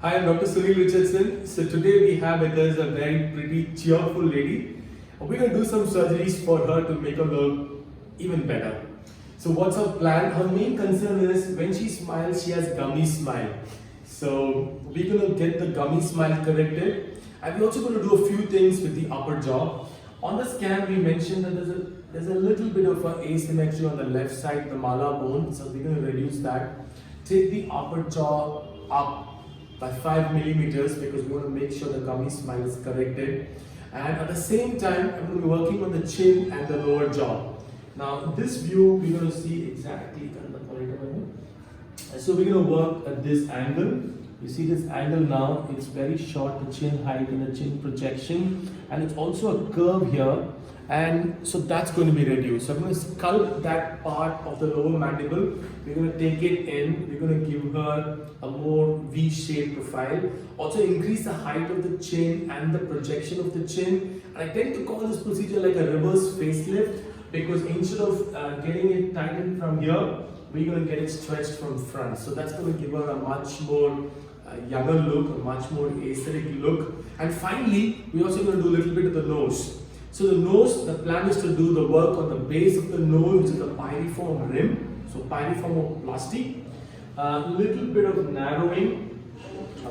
Hi, I'm Dr. Sunil Richardson. So today we have with us a very pretty cheerful lady. We're going to do some surgeries for her to make her look even better. So what's her plan? Her main concern is when she smiles, she has gummy smile. So we're going to get the gummy smile corrected. And we're also going to do a few things with the upper jaw. On the scan, we mentioned that there's a little bit of asymmetry on the left side, the malar bone. So we're going to reduce that. Take the upper jaw up by 5 millimeters because we want to make sure the gummy smile is corrected. And at the same time, I'm going to be working on the chin and the lower jaw. Now, in this view, we're going to see exactly. So we're going to work at this angle. You see this angle now, it's very short, the chin height and the chin projection. And it's also a curve here. And so that's going to be reduced. So I'm going to sculpt that part of the lower mandible. We're going to take it in. We're going to give her a more V-shaped profile. Also increase the height of the chin and the projection of the chin. And I tend to call this procedure like a reverse facelift because instead of getting it tightened from here, we're going to get it stretched from front. So that's going to give her a much more younger look, a much more aesthetic look. And finally, we're also going to do a little bit of the nose. So the nose, the plan is to do the work on the base of the nose, which is a pyriform rim, so pyriformoplasty. A little bit of narrowing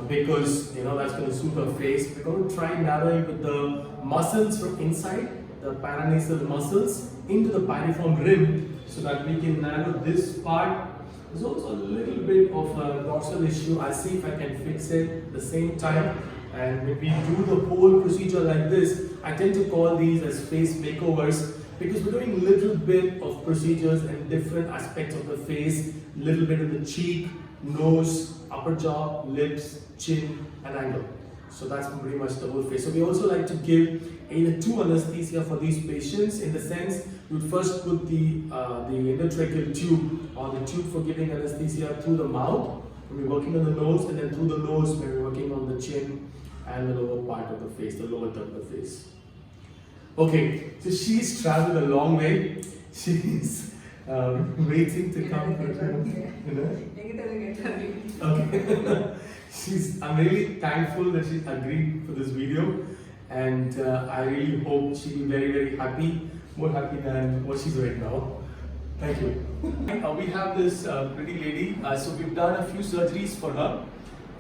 because that's going to suit her face. We're going to try narrowing with the muscles from inside, the paranasal muscles, into the pyriform rim so that we can narrow this part. There's also a little bit of a dorsal issue. I'll see if I can fix it at the same time. And when we do the whole procedure like this, I tend to call these as face makeovers because we're doing a little bit of procedures in different aspects of the face, a little bit in the cheek, nose, upper jaw, lips, chin, and angle. So that's pretty much the whole face. So we also like to give either two anesthesia for these patients in the sense we would first put the endotracheal tube or the tube for giving anesthesia through the mouth when we're working on the nose, and then through the nose when we're working on the chin and the lower part of the face, the lower third of the face. Okay, so she's traveled a long way. She's waiting to come. Okay. I'm really thankful that she's agreed for this video, and I really hope she'll be very, very happy, more happy than what she's right now. Thank you. We have this pretty lady. So we've done a few surgeries for her.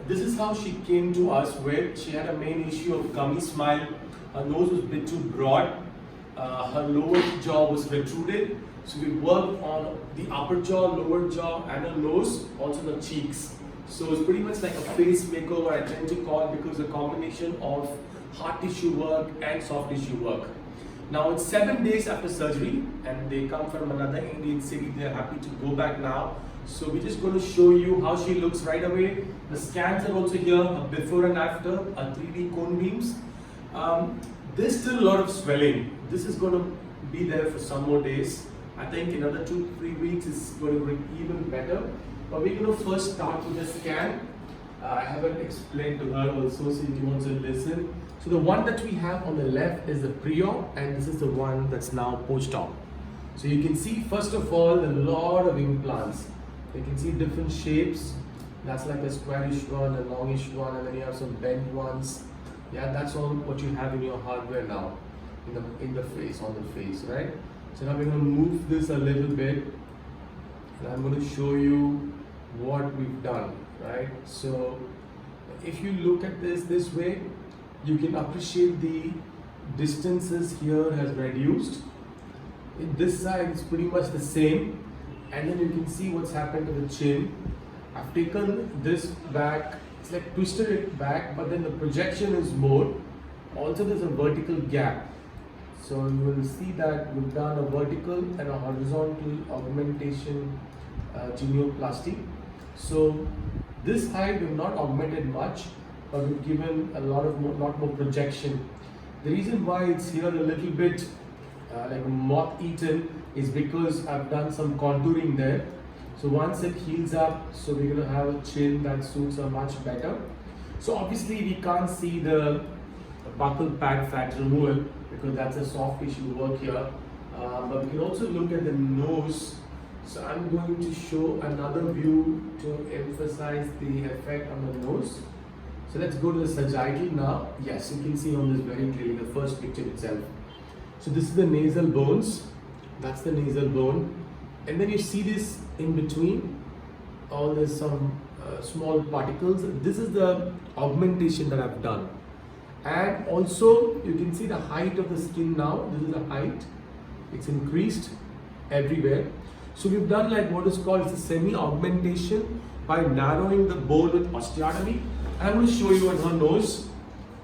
This is how she came to us with. She had a main issue of gummy smile. Her nose was a bit too broad. Her lower jaw was protruded. So we worked on the upper jaw, lower jaw, and her nose, also the cheeks. So it's pretty much like a face makeover, I tend to call it, because a combination of hard tissue work and soft tissue work. Now it's 7 days after surgery, and they come from another Indian city. They're happy to go back now. So we're just going to show you how she looks right away. The scans are also here, a before and after, a 3D cone beams. There's still a lot of swelling. This is going to be there for some more days. I think another 2-3 weeks is going to be even better. But we're going to first start with the scan. I haven't explained to her also, so if you want to listen. So the one that we have on the left is the pre-op, and this is the one that's now post-op. So you can see first of all a lot of implants. You can see different shapes. That's like a squarish one, a longish one, and then you have some bent ones. Yeah, that's all what you have in your hardware now, in the face, on the face, right? So now we're going to move this a little bit, and I'm going to show you what we've done, right? So if you look at this way, you can appreciate the distances here has reduced. In this side, it's pretty much the same. And then you can see what's happened to the chin. I've taken this back, it's like twisted it back, but then the projection is more. Also there's a vertical gap. So you will see that we've done a vertical and a horizontal augmentation genioplasty. So this height we've not augmented much, but we've given a lot more projection. The reason why it's here a little bit like moth-eaten is because I've done some contouring there. So once it heals up, so we're going to have a chin that suits her much better. So obviously we can't see the buccal pad fat removal because that's a soft tissue work here. But we can also look at the nose. So I'm going to show another view to emphasize the effect on the nose. So let's go to the sagittal now. Yes, you can see on this very clearly, the first picture itself. So this is the nasal bones. That's the nasal bone. And then you see this in between. All there's some small particles. This is the augmentation that I've done. And also you can see the height of the skin now. This is the height. It's increased everywhere. So we've done like what is called a semi-augmentation by narrowing the bone with osteotomy. And I'm going to show you on her nose.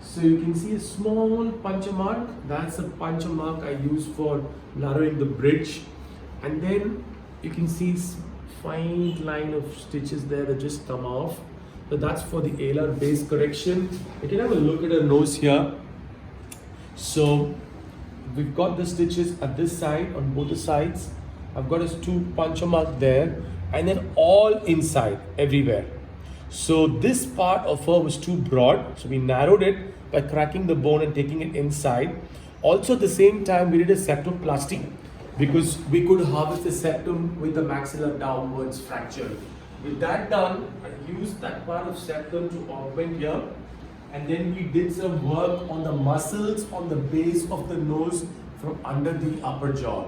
So you can see a small puncture mark. That's a puncture mark I use for narrowing the bridge. And then you can see fine line of stitches there that just come off. So that's for the alar base correction. You can have a look at her nose here. So we've got the stitches at this side, on both the sides. I've got a 2 puncture mark there, and then all inside, everywhere. So this part of her was too broad, so we narrowed it by cracking the bone and taking it inside. Also at the same time, we did a septoplasty because we could harvest the septum with the maxilla downwards fracture. With that done, I used that part of septum to augment here, and then we did some work on the muscles on the base of the nose from under the upper jaw.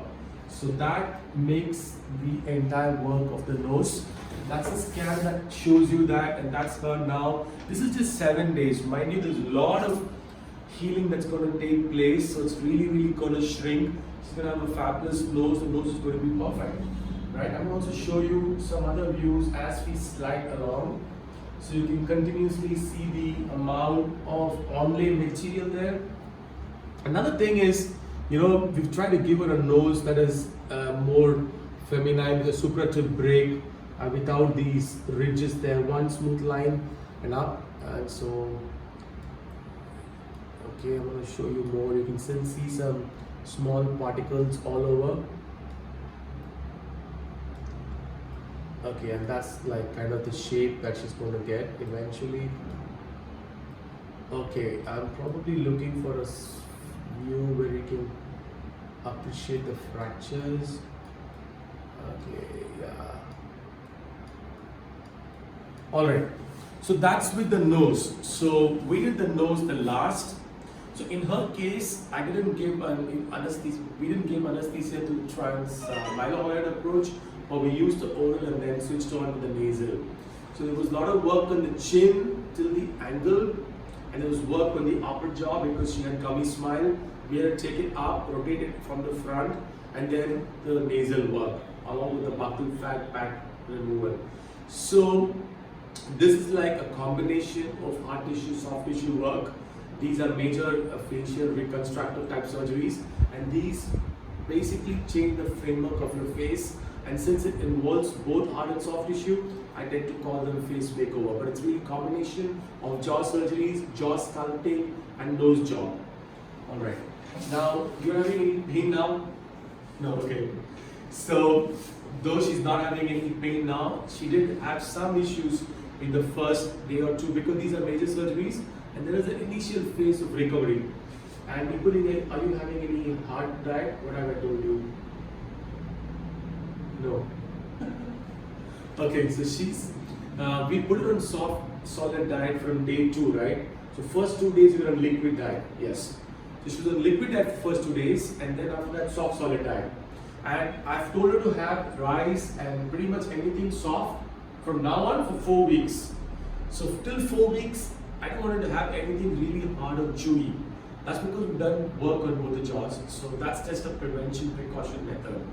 So that makes the entire work of the nose. That's a scan that shows you that, and that's her now. This is just 7 days. Mind you, there's a lot of healing that's going to take place, so it's really going to shrink. She's going to have a fabulous nose. The nose is going to be perfect. Right? I'm going to also show you some other views as we slide along. So you can continuously see the amount of onlay material there. Another thing is, you know, we've tried to give her a nose that is more feminine with a suppurative break without these ridges there. One smooth line and up. And so, okay, I'm going to show you more. You can still see some small particles all over. Okay, and that's like kind of the shape that she's going to get eventually. Okay, I'm probably looking for a view where you can appreciate the fractures. Okay, yeah. Alright, so that's with the nose. So we did the nose the last. So in her case, I didn't give an anesthesia. We didn't give anesthesia to myeloid approach, but we used the oral and then switched on to the nasal. So there was a lot of work on the chin till the angle, and there was work on the upper jaw because she had gummy smile. We had to take it up, rotate it from the front, and then the nasal work along with the buccal fat pack removal. So this is like a combination of hard tissue, soft tissue work. These are major facial reconstructive type surgeries, and these basically change the framework of your face. And since it involves both hard and soft tissue, I tend to call them face makeover. But it's really a combination of jaw surgeries, jaw sculpting, and nose job. All right. Now, you're having any pain now? No, okay. So, though she's not having any pain now, she did have some issues in the first day or two because these are major surgeries, and there is an initial phase of recovery. And equally, are you having any hard diet? What have I told you? No. Okay, so she's, we put her on soft, solid diet from day 2, right? So first 2 days we were on liquid diet, yes. So she was on liquid diet for first 2 days, and then after that soft, solid diet. And I've told her to have rice and pretty much anything soft from now on for 4 weeks. So till 4 weeks, I don't want her to have anything really hard or chewy. That's because we've done work on both the jaws. So that's just a prevention precaution method.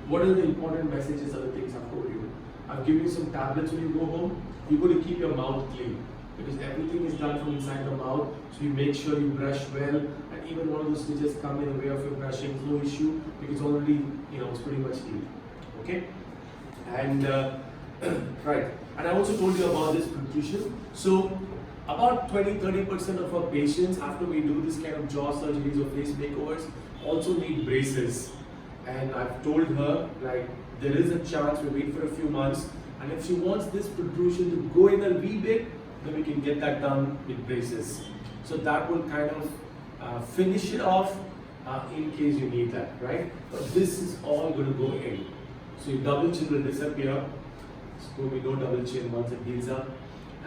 What are the important messages, other things I've told you? I've given you some tablets when you go home. You've got to keep your mouth clean because everything is done from inside the mouth. So you make sure you brush well, and even one of those stitches come in the way of your brushing, no issue because already, it's pretty much healed. Okay? And right. And I also told you about this protrusion. So about 20-30% of our patients after we do this kind of jaw surgeries or face makeovers also need braces. And I've told her, like, there is a chance we wait for a few months, and if she wants this protrusion to go in a wee bit, then we can get that done with braces. So that will kind of finish it off in case you need that, right? But this is all going to go in. So your double chin will disappear. There's going to be no double chin once it heals up.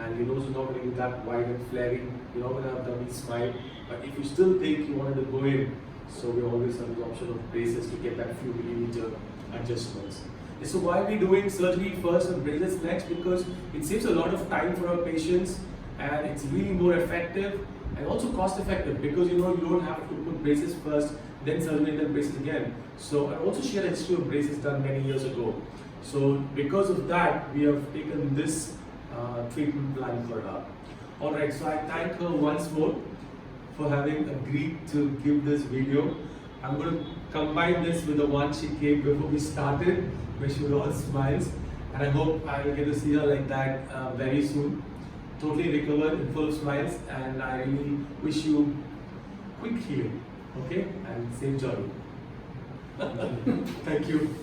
and your nose is not going to be that wide and flaring. You're not going to have dummy smile. But if you still think you wanted to go in, so we always have the option of braces to get that few millimeter adjustments. So why are we doing surgery first and braces next? Because it saves a lot of time for our patients, and it's really more effective and also cost effective, because you don't have to put braces first, then surgery, then braces again. So I also share a history of braces done many years ago. So because of that, we have taken this treatment plan for her. Alright, so I thank her once more for having agreed to give this video. I'm going to combine this with the one she gave before we started, where she was all smiles, and I hope I will get to see her like that very soon. Totally recovered and full of smiles, and I really wish you quick healing, okay, and safe journey. Thank you.